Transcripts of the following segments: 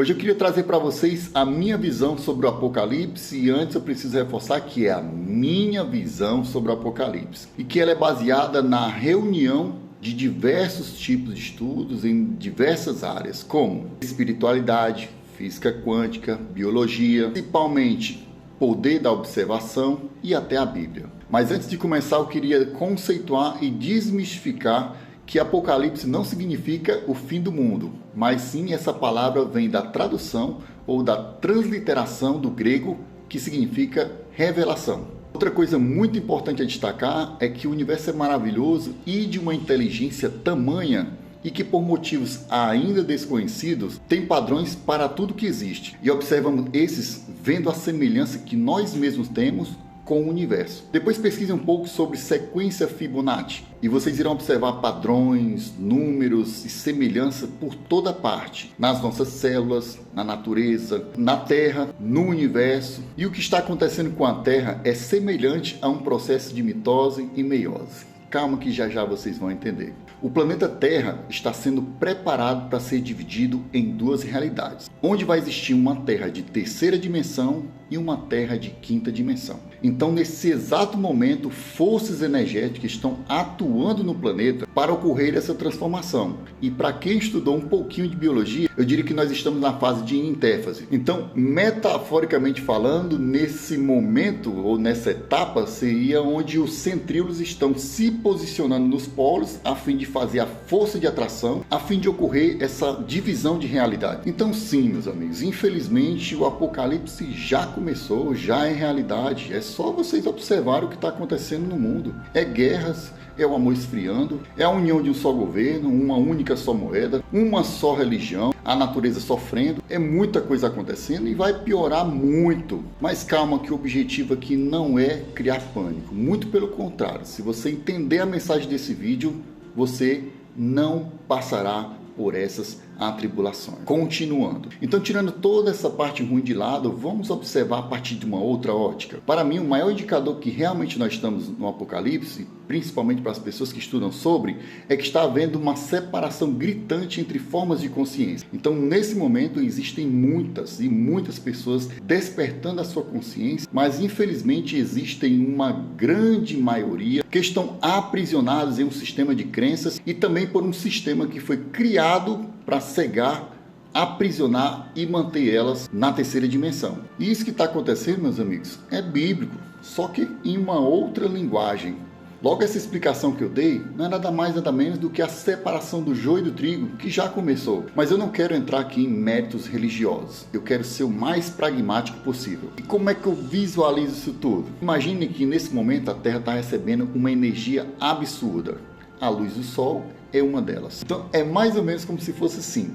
Hoje eu queria trazer para vocês a minha visão sobre o Apocalipse e antes eu preciso reforçar que é a minha visão sobre o Apocalipse e que ela é baseada na reunião de diversos tipos de estudos em diversas áreas, como espiritualidade, física quântica, biologia, principalmente poder da observação e até a Bíblia. Mas antes de começar eu queria conceituar e desmistificar que Apocalipse não significa o fim do mundo, mas sim essa palavra vem da tradução ou da transliteração do grego, que significa revelação. Outra coisa muito importante a destacar é que o universo é maravilhoso e de uma inteligência tamanha e que por motivos ainda desconhecidos tem padrões para tudo que existe. E observamos esses vendo a semelhança que nós mesmos temos com o universo. Depois pesquise um pouco sobre sequência Fibonacci e vocês irão observar padrões, números e semelhança por toda parte, nas nossas células, na natureza, na Terra, no universo. E o que está acontecendo com a Terra é semelhante a um processo de mitose e meiose. Calma que já vocês vão entender. O planeta Terra está sendo preparado para ser dividido em duas realidades, onde vai existir uma Terra de terceira dimensão e uma Terra de quinta dimensão. Então, nesse exato momento, forças energéticas estão atuando no planeta para ocorrer essa transformação. E para quem estudou um pouquinho de biologia, eu diria que nós estamos na fase de intérfase. Então, metaforicamente falando, nesse momento ou nessa etapa seria onde os centríolos estão se posicionando nos polos a fim de fazer a força de atração, a fim de ocorrer essa divisão de realidade. Então sim, meus amigos, infelizmente o Apocalipse já começou, já é realidade. É só vocês observarem o que está acontecendo no mundo. É guerras, é o amor esfriando, é a união de um só governo, uma única só moeda, uma só religião, a natureza sofrendo, é muita coisa acontecendo e vai piorar muito. Mas calma que o objetivo aqui não é criar pânico, muito pelo contrário. Se você entender a mensagem desse vídeo, você não passará por essas atribulações. Continuando. Então, tirando toda essa parte ruim de lado, vamos observar a partir de uma outra ótica. Para mim, o maior indicador que realmente nós estamos no Apocalipse, principalmente para as pessoas que estudam sobre, é que está havendo uma separação gritante entre formas de consciência. Então, nesse momento, existem muitas pessoas despertando a sua consciência, mas infelizmente existem uma grande maioria que estão aprisionados em um sistema de crenças e também por um sistema que foi criado para cegar, aprisionar e manter elas na terceira dimensão. E isso que está acontecendo, meus amigos, é bíblico, só que em uma outra linguagem. Logo, essa explicação que eu dei não é nada mais nada menos do que a separação do joio e do trigo, que já começou. Mas eu não quero entrar aqui em méritos religiosos. Eu quero ser o mais pragmático possível. E como é que eu visualizo isso tudo? Imagine que nesse momento a Terra está recebendo uma energia absurda. A luz do Sol é uma delas. Então é mais ou menos como se fosse assim.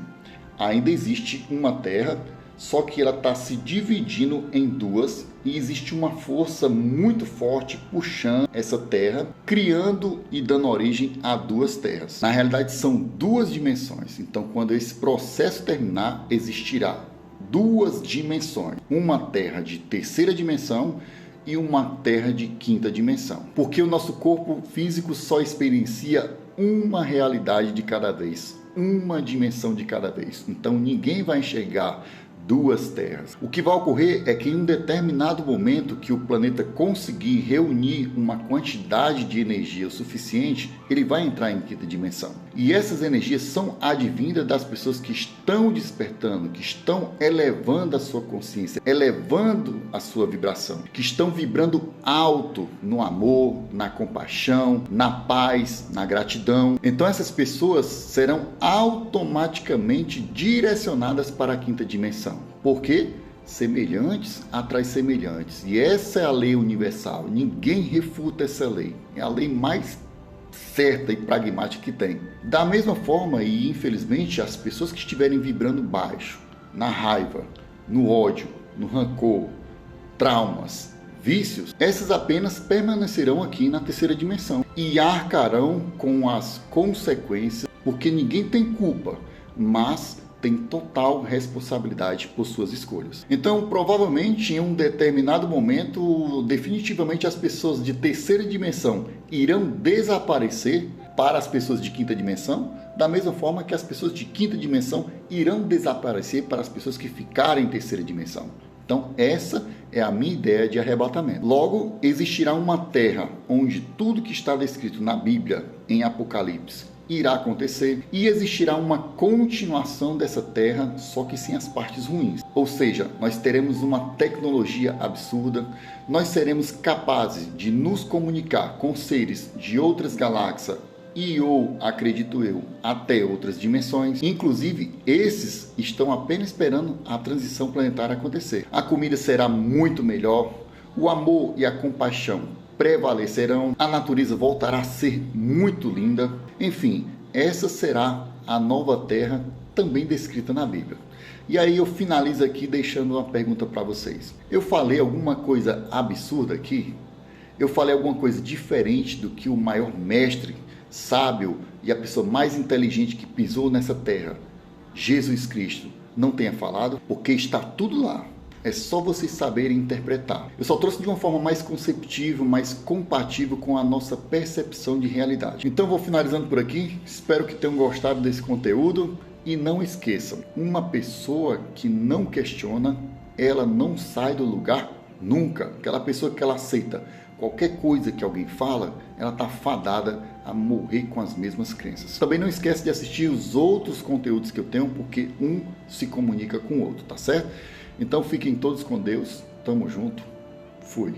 Ainda existe uma Terra, só que ela está se dividindo em duas e existe uma força muito forte puxando essa Terra, criando e dando origem a duas terras. Na realidade são duas dimensões. Então quando esse processo terminar, existirá duas dimensões. Uma Terra de terceira dimensão e uma Terra de quinta dimensão. Porque o nosso corpo físico só experiencia uma realidade de cada vez, uma dimensão de cada vez. Então ninguém vai enxergar duas terras. O que vai ocorrer é que em um determinado momento que o planeta conseguir reunir uma quantidade de energia o suficiente, ele vai entrar em quinta dimensão. E essas energias são advindas das pessoas que estão despertando, que estão elevando a sua consciência, elevando a sua vibração, que estão vibrando alto no amor, na compaixão, na paz, na gratidão. Então essas pessoas serão automaticamente direcionadas para a quinta dimensão. Por quê? Semelhantes atrai semelhantes. E essa é a lei universal. Ninguém refuta essa lei. É a lei mais certa e pragmática que tem. Da mesma forma, e infelizmente, as pessoas que estiverem vibrando baixo, na raiva, no ódio, no rancor, traumas, vícios, essas apenas permanecerão aqui na terceira dimensão e arcarão com as consequências, porque ninguém tem culpa, mas tem total responsabilidade por suas escolhas. Então, provavelmente, em um determinado momento, definitivamente as pessoas de terceira dimensão irão desaparecer para as pessoas de quinta dimensão, Da mesma forma que as pessoas de quinta dimensão irão desaparecer para as pessoas que ficarem em terceira dimensão. Então, essa é a minha ideia de arrebatamento. Logo, existirá uma terra onde tudo que está descrito na Bíblia, em Apocalipse, irá acontecer, e existirá uma continuação dessa terra, só que sem as partes ruins. Ou seja, nós teremos uma tecnologia absurda, nós seremos capazes de nos comunicar com seres de outras galáxias ou, acredito eu, até outras dimensões. Inclusive, esses estão apenas esperando a transição planetária acontecer. A comida será muito melhor, o amor e a compaixão prevalecerão, a natureza voltará a ser muito linda. Enfim, essa será a nova Terra também descrita na Bíblia. E aí eu finalizo aqui deixando uma pergunta para vocês. Eu falei alguma coisa absurda aqui? Eu falei alguma coisa diferente do que o maior mestre, sábio e a pessoa mais inteligente que pisou nessa terra, Jesus Cristo, não tenha falado? Porque está tudo lá. É só vocês saberem interpretar. Eu só trouxe de uma forma mais conceptível, mais compatível com a nossa percepção de realidade. Então vou finalizando por aqui. Espero que tenham gostado desse conteúdo. E não esqueçam, uma pessoa que não questiona, ela não sai do lugar nunca. Aquela pessoa que ela aceita qualquer coisa que alguém fala, ela está fadada a morrer com as mesmas crenças. Também não esquece de assistir os outros conteúdos que eu tenho, porque um se comunica com o outro, tá certo? Então fiquem todos com Deus, tamo junto, fui.